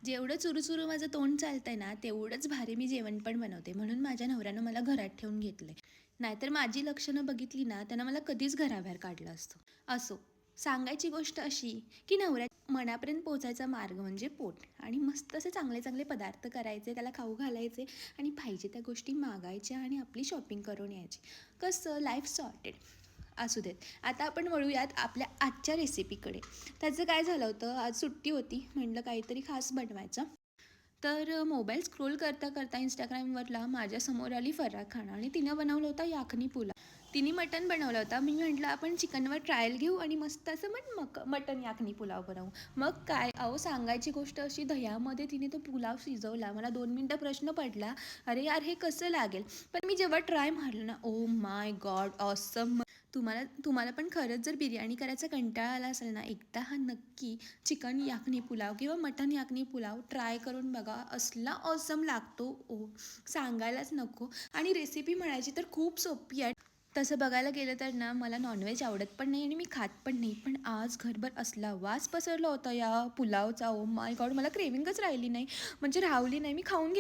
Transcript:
जेवढं चुरू-चुरू माझं तोंड चालतंय ना, तेवढंच भारी मी जेवण पण बनवते. म्हणून माझ्या नवऱ्यानं मला घरात ठेवून घेतलंय. नाहीतर माझी लक्षणं बघितली ना, त्यानं मला कधीच घराबाहेर काढलं असतं. असो, सांगायची गोष्ट अशी, की नवऱ्या मनापर्यंत पोहोचायचा मार्ग म्हणजे पोट आणि मस्त असे चांगले-चांगले पदार्थ करायचे, त्याला खाऊ घालायचे आणि पाहिजे त्या गोष्टी मागायच्या आणि आपली शॉपिंग करून यायची. कसं लाईफ सॉर्टेड. असू देत. आता आपण वळूयात आपल्या आजच्या रेसिपीकडे. त्याचं काय झालं होतं, आज सुट्टी होती. म्हटलं काहीतरी खास बनवायचं. तर मोबाईल स्क्रोल करता-करता Instagramवरला माझ्यासमोर आली फराह खान आणि तिनं बनवलं होता याखनी पुलाव. तिने मटण बनवलं होता. मी म्हटलं आपण चिकनवर ट्रायल घेऊ आणि मस्त असं मटण याखनी पुलाव बनवू. मग काय अहो सांगायची गोष्ट अशी दह्यामध्ये तिने तो पुलाव शिजवला. मला 2 मिनिटं प्रश्न पडला, "अरे यार हे कसं लागेल?" पण मी जेव्हा ट्राय मारलं ना, ओह माय गॉड ऑसम! तुम्हाला तुम्हाला पण खरंच जर बिर्याणी करायचा कंटाळा आला असेल ना, एकदा हा नक्की चिकन याखनी पुलाव किंवा मटन याखनी पुलाव ट्राय करून बघा. असला ऑसम लागतो ओ सांगायलाच नको. आणि रेसिपी म्हणायची तर खूप सोपी आहे. तसं बघायला गेलं तर ना मला नॉनव्हेज आवडत पण नाही आणि मी खात पण नाही. पण आज घरभर असला वास पसरला होता या पुलावचा, ओ माय गॉड! मला क्रेव्हिंगच राहिली नाही. म्हणजे राहवली नाही. मी खाऊन